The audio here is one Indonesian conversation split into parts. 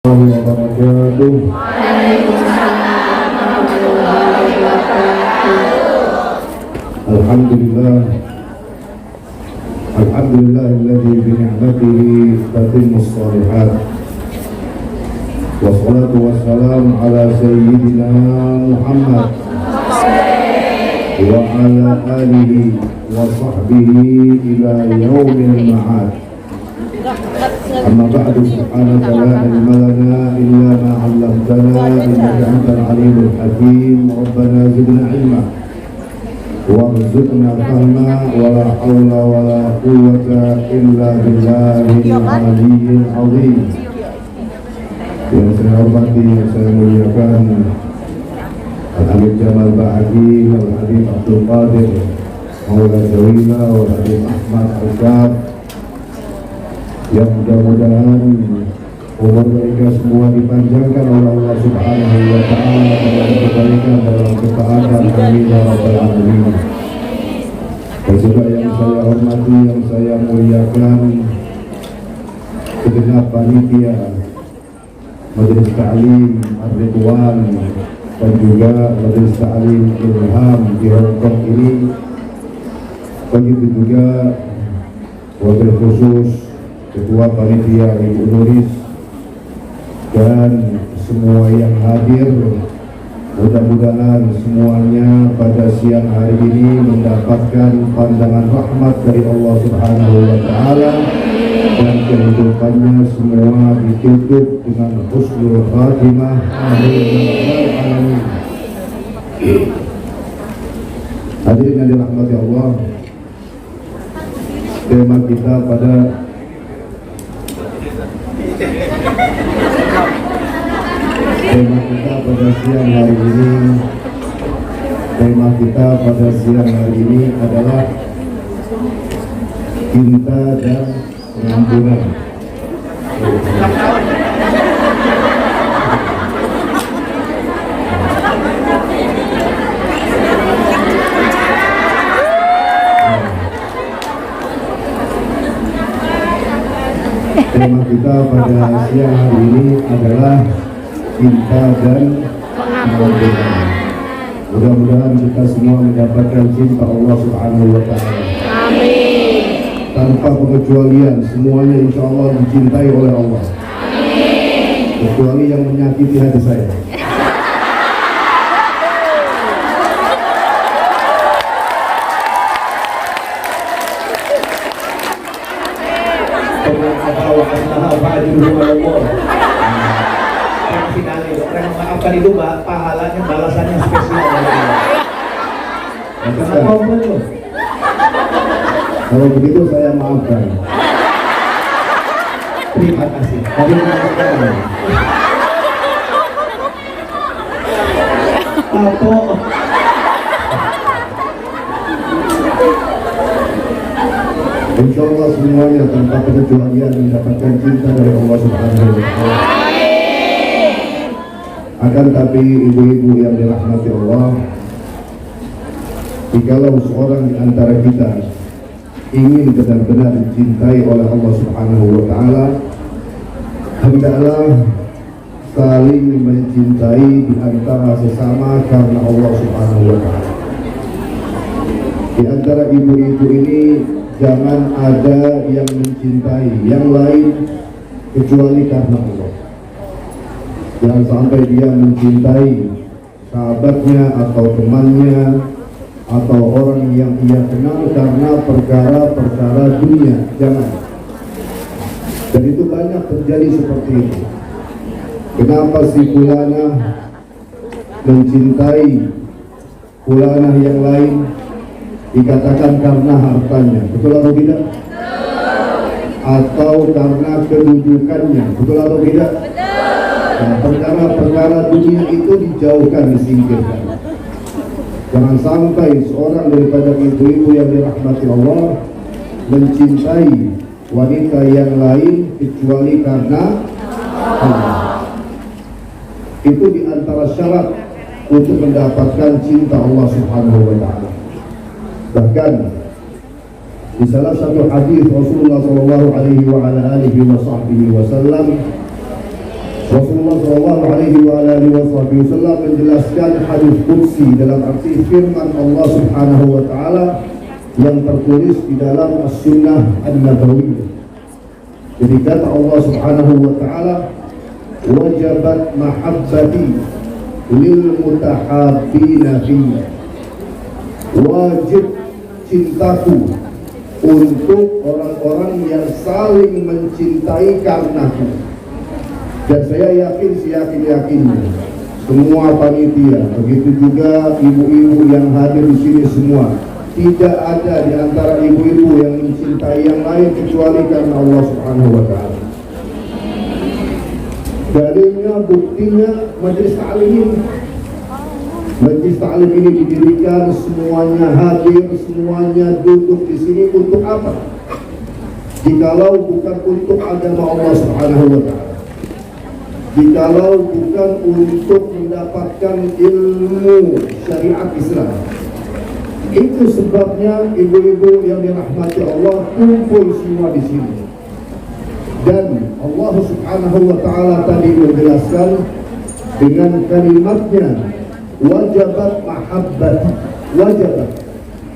wabarakatuh. Alhamdulillah, alhamdulillahilladzi bi ni'matihi tatimmus shalihat. Wassalatu wassalamu ala sayyidina Muhammad wa ala alihi wa sahbihi ila yaumil ma'ad. Amma ba'du, subhanaka la ilma lana illa ma 'allamtana innaka antal alimul hakim. Rabbana zidna ilma warzuqna fahma wa la hawla wa la quwwata illa billahil aliyyil azim. Yang saya hormati, yang saya muliakan Al-Habib Jamal Ba'adi, Al-Habib Abdul Qadir Maula Jawila, Al-Habib Ahmad Al-Kaf, yang mudah-mudahan umur mereka semua dipanjangkan oleh Allah Subhanahu wa Ta'ala dalam kebaikan, dalam ketaatan. Amin ya rabbal alamin. Dan juga yang saya hormati, yang saya muliakan segenap panitia Majelis Ta'lim Ar-Ridwan dan juga Majelis Ta'lim Ilham di Hongkong ini. Begitu juga wabil khusus Ketua Panitia Ibu Nuris dan semua yang hadir. Mudah-mudahan semuanya pada siang hari ini mendapatkan pandangan rahmat dari Allah Subhanahu wa Ta'ala dan kehidupannya semua ditutup dengan husnul khatimah. Amin. Hadirin yang dirahmati Allah, tema kita pada siang hari ini adalah cinta dan pengampunan. Tema kita pada siang hari ini adalah cinta dan pengampunan. Mudah-mudahan kita semua mendapatkan cinta Allah Subhanahu wa Ta'ala. Amin. Tanpa pengecualian, semuanya insya Allah dicintai oleh Allah. Amin. Kecuali yang menyakiti hati saya. Maafkan itu pahalanya, balasannya spesial. Kalau begitu saya maafkan. Terima kasih. Apa? Insya Allah semuanya tanpa pengecualian mendapatkan cinta dari Allah Subhanahu wa Ta'ala. Akan tapi ibu-ibu yang dirahmati Allah, jikalau seorang di antara kita ingin benar-benar dicintai oleh Allah Subhanahu wa Ta'ala, hendaklah saling mencintai di antara sesama karena Allah Subhanahu wa Ta'ala. Di antara ibu-ibu ini jangan ada yang mencintai yang lain kecuali karena Allah. Jangan sampai dia mencintai sahabatnya atau temannya atau orang yang ia kenal karena perkara-perkara dunia. Jangan. Dan itu banyak terjadi seperti itu. Kenapa si fulanah mencintai fulanah yang lain? Dikatakan karena hartanya. Betul atau tidak? Atau karena kedudukannya. Betul atau tidak? Nah, perkara-perkara dunia itu dijauhkan, disingkirkan. Jangan sampai seorang daripada ibu-ibu yang dirahmati Allah mencintai wanita yang lain kecuali karena Allah. Itu diantara syarat untuk mendapatkan cinta Allah Subhanahu wa Ta'ala. Bahkan di salah satu hadis Rasulullah sallallahu alaihi wa ala alihi wasallam Rasulullah SAW menjelaskan hadis qudsi dalam arti firman Allah Subhanahu wa taala yang tertulis di dalam As-Sunnah An-Nabawiyah. Jadi kata Allah Subhanahu wa taala, wajabat mahabbati lil mutahabbina fiyya. Wajib cintaku untuk orang-orang yang saling mencintai karenaku. Dan saya yakin, seyakin-yakinnya semua panitia, begitu juga ibu-ibu yang hadir di sini semua, tidak ada di antara ibu-ibu yang mencintai yang lain kecuali karena Allah Subhanahu wa taala. Dalilnya, buktinya majelis ta'lim ini. Majelis ta'lim ini didirikan, semuanya hadir, semuanya duduk di sini untuk apa? Jikalau bukan untuk agama Allah Subhanahu wa taala. Jikalau bukan untuk mendapatkan ilmu syariat Islam. Itu sebabnya ibu-ibu yang dirahmati Allah kumpul semua di sini. Dan Allah Subhanahu wa taala tadi menjelaskan dengan kalimatnya wajabat mahabbati, wajabat.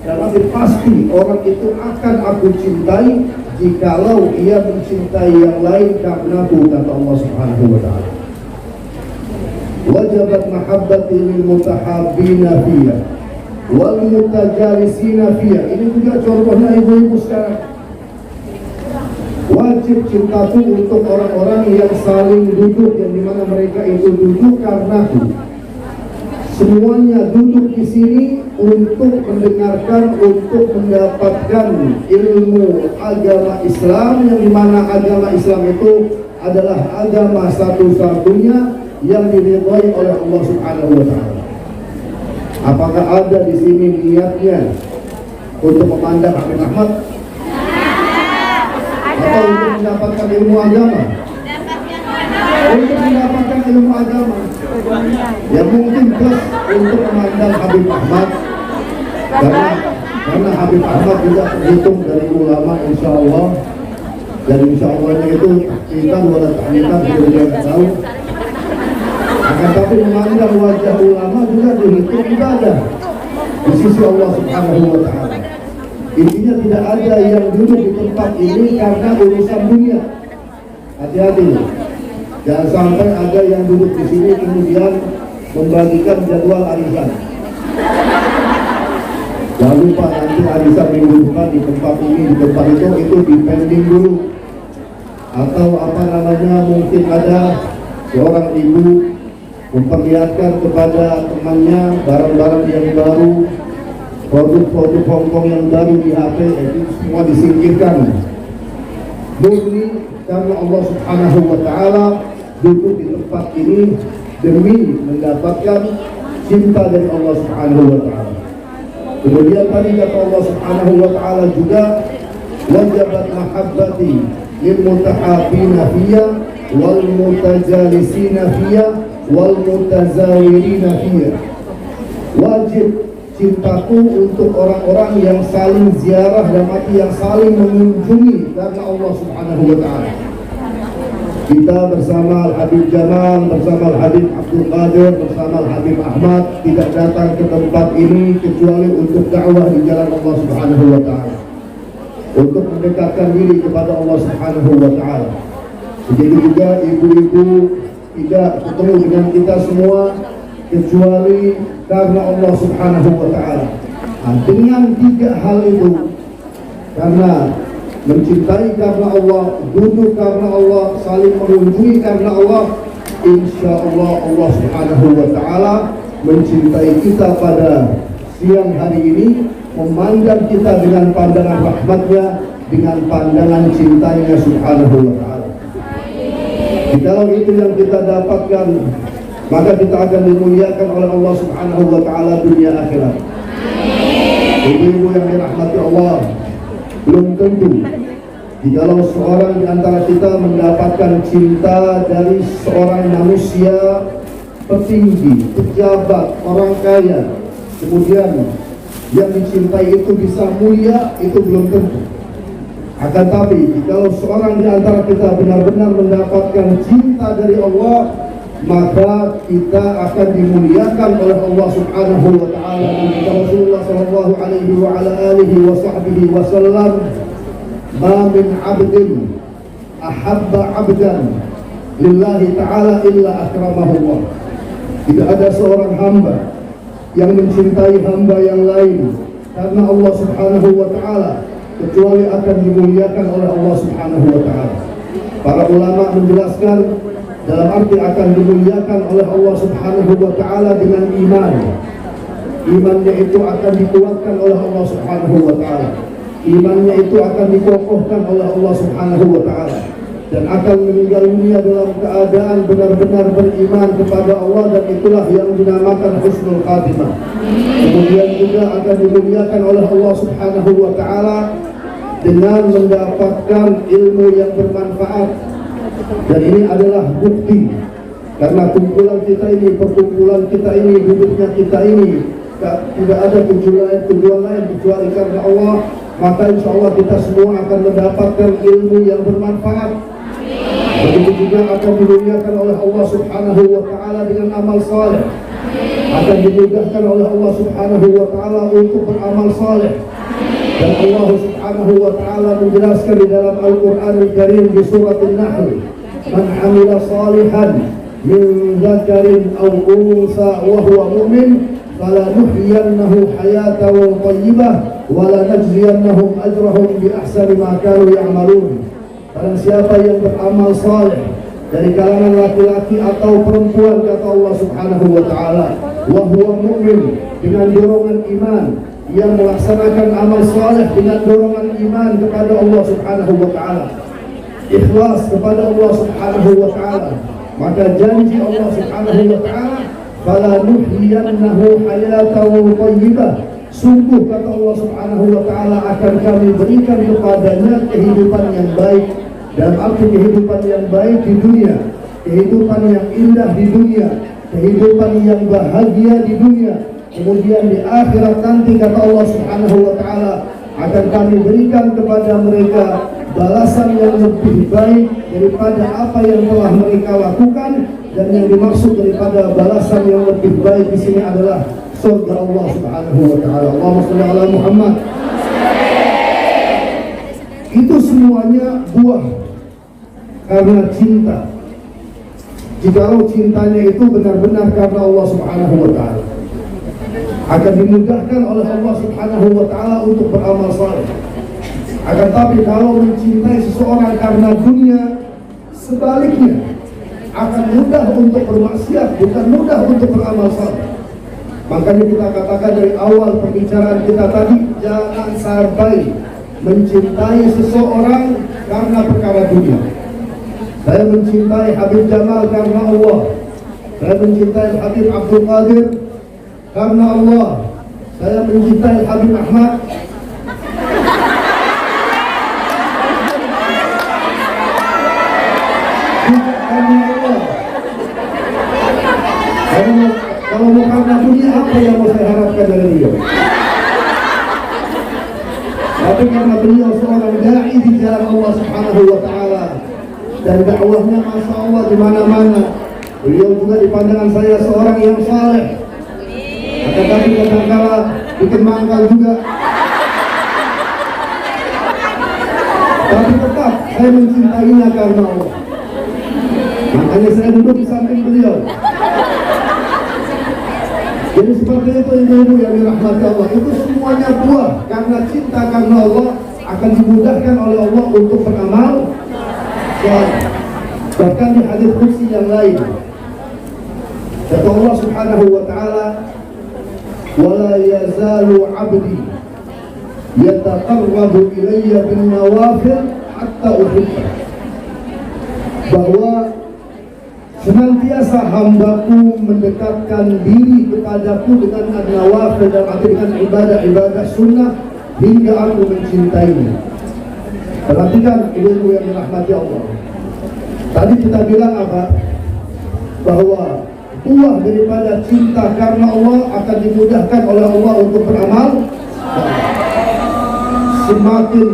Karena pasti orang itu akan aku cintai jikalau ia mencintai yang lain karenaku, kata Allah Subhanahu wa taala. Wajabat mahabbati lil mutahabbina fiyya wal mutajalisina fiyya. Ini juga contohnya ibu-ibu sekarang. Wajib cintaku untuk orang-orang yang saling duduk, yang dimana mereka itu duduk karenaku. Semuanya duduk di sini untuk mendengarkan, untuk mendapatkan ilmu agama Islam, yang dimana agama Islam itu adalah agama satu-satunya yang diridhai oleh Allah Subhanahu wa taala. Apakah ada di sini niatnya untuk memandang Habib Ahmad? Atau untuk mendapatkan ilmu agama? Untuk mendapatkan ilmu agama. Ya mungkin plus untuk memandang Habib Ahmad, karena Habib Ahmad juga terhitung dari ulama, insya Allah. Dan insya Allahnya itu kita wala ta'liqan kita tidak tahu. Akan tapi memandang wajah ulama juga dihitung ibadah di sisi Allah Subhanahu wa taala. Intinya tidak ada yang duduk di tempat ini karena urusan dunia. Hati-hati. Jangan sampai ada yang duduk di sini kemudian membagikan jadwal arisan. Jangan lupa nanti arisan minggu depan di tempat ini, di tempat itu dipending dulu. Atau apa namanya, mungkin ada seorang ibu memperlihatkan kepada temannya barang-barang yang baru, produk-produk Hongkong yang baru di HP, itu semua disingkirkan. Murni karena Allah Subhanahu wa taala duduk di tempat ini demi mendapatkan cinta dari Allah Subhanahu wa taala. Kemudian tadi kata Allah Subhanahu wa taala juga wajabat mahabbati lil mutahabbina fiyya wal mutajalisina fiyya wal mutazawirina fiyya. Wajib cintaku untuk orang-orang yang saling ziarah dan mati, yang saling mengunjungi karena Allah Subhanahu wa taala. Kita bersama Al-Habib Jamal, bersama Al-Habib Abdul Qadir, bersama Al-Habib Ahmad tidak datang ke tempat ini kecuali untuk dakwah di jalan Allah Subhanahu wa taala, untuk mendekatkan diri kepada Allah Subhanahu wa taala. Jadi juga ibu-ibu tidak ketemu dengan kita semua kecuali karena Allah Subhanahu wa taala. Nah, dengan tiga hal itu, karena mencintai karena Allah, duduk karena Allah, saling mengunjungi karena Allah, insya Allah Allah Subhanahu wa taala mencintai kita pada siang hari ini, memandang kita dengan pandangan rahmatnya, dengan pandangan cintanya Subhanahu wa taala. Kalau itu yang kita dapatkan, maka kita akan dimuliakan oleh Allah Subhanahu wa taala dunia akhirat. Ibu-ibu yang dirahmati Allah, belum tentu jikalau seorang di antara kita mendapatkan cinta dari seorang manusia petinggi, pejabat, orang kaya, kemudian yang dicintai itu bisa mulia, itu belum tentu. Akan tapi jika seorang di antara kita benar-benar mendapatkan cinta dari Allah, maka kita akan dimuliakan oleh Allah Subhanahu wa taala. Kata Rasulullah sallallahu alaihi wa ala alihi wa sahbihi wasallam, "Ma min 'abdin ahabba 'abdan lillahi ta'ala illa akramahu Allah." Tidak ada seorang hamba yang mencintai hamba yang lain karena Allah Subhanahu wa taala kecuali akan dimuliakan oleh Allah Subhanahu wa taala. Para ulama menjelaskan dalam arti akan dimuliakan oleh Allah Subhanahu wa taala dengan iman. Imannya itu akan dikuatkan oleh Allah Subhanahu wa taala. Imannya itu akan dikokohkan oleh Allah Subhanahu wa taala dan akan meninggal dunia dalam keadaan benar-benar beriman kepada Allah, dan itulah yang dinamakan husnul khatimah. Kemudian juga akan dimuliakan oleh Allah Subhanahu wa taala dengan mendapatkan ilmu yang bermanfaat. Dan ini adalah bukti karena kumpulan kita ini, perkumpulan kita ini, hidupnya kita ini tidak ada tujuan lain kecuali karena Allah, maka insya Allah kita semua akan mendapatkan ilmu yang bermanfaat. Begitu juga akan dimuliakan oleh Allah Subhanahu wa taala dengan amal saleh. Akan dimudahkan oleh Allah Subhanahu wa taala untuk beramal saleh. Dan Allah Subhanahu wa taala menjelaskan di dalam Al-Qur'an Al-Karim di surat An-Nahl, "Man 'amila salihan min dzakarin aw unsa wa huwa mu'min falanuhyiyannahu hayatan thayyibah wa lanajziyannahum ajrahum bi ahsani ma kanu ya'malun." Barang siapa yang beramal saleh dari kalangan laki-laki atau perempuan, kata Allah Subhanahu wa taala, wa huwa mu'min, dengan dorongan iman, yang melaksanakan amal saleh dengan dorongan iman kepada Allah Subhanahu wa taala, ikhlas kepada Allah Subhanahu wa taala, maka janji Allah Subhanahu wa taala, fala nuhyiyannahu hayatan thayyibah, sungguh kata Allah Subhanahu wa taala akan kami berikan kepadanya kehidupan yang baik. Dalam arti kehidupan yang baik di dunia, kehidupan yang indah di dunia, kehidupan yang bahagia di dunia. Kemudian di akhirat nanti kata Allah Subhanahu wa taala akan kami berikan kepada mereka balasan yang lebih baik daripada apa yang telah mereka lakukan. Dan yang dimaksud daripada balasan yang lebih baik di sini adalah surga Allah Subhanahu wa taala. Allahumma shalli ala Muhammad. Itu semuanya buah karena cinta. Jikalau cintanya itu benar-benar karena Allah Subhanahu wa taala, akan dimudahkan oleh Allah Subhanahu wa taala untuk beramal saleh. Akan tapi kalau mencintai seseorang karena dunia, sebaliknya akan mudah untuk bermaksiat, bukan mudah untuk beramal saleh. Makanya kita katakan dari awal pembicaraan kita tadi, jangan sampai mencintai seseorang karena perkara dunia. Saya mencintai Habib Jamal karena Allah. Saya mencintai Habib Abdul Qadir karena Allah. Saya mencintai Habib Ahmad juga karena Allah. Kalau mau karena dunia, apa yang mau saya harapkan dari beliau? Tapi karena beliau seorang dai di jalan Allah Subhanahu wa taala dan dakwahnya masya Allah di mana-mana. Beliau juga di pandangan saya seorang yang saleh. Akan tapi kadang-kala bikin mangkal juga. Tapi tetap saya mencintainya karena Allah. Makanya saya duduk di samping beliau. Jadi seperti itu ibu-ibu yang dirahmati Allah, itu semuanya buah karena cinta karena Allah, akan dimudahkan oleh Allah untuk beramal saleh. Bahkan di hadis qudsi yang lain, kata Allah Subhanahu wa taala, "Wala yazalu 'abdi yataqarrabu ilayya bin nawafil hatta uhibba." Bahwa senantiasa hambaku mendekatkan diri kepadaku dengan an-nawafil, dan arti dengan ibadah-ibadah sunnah, hingga aku mencintainya. Perhatikan ibu-ibu yang dirahmati Allah. Tadi kita bilang apa? Bahwa buah daripada cinta karena Allah akan dimudahkan oleh Allah untuk beramal. Semakin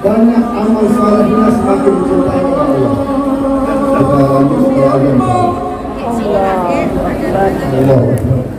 banyak amal salehnya semakin dicintai oleh Allah. Kita lanjut setelah azan. Allah Akbar.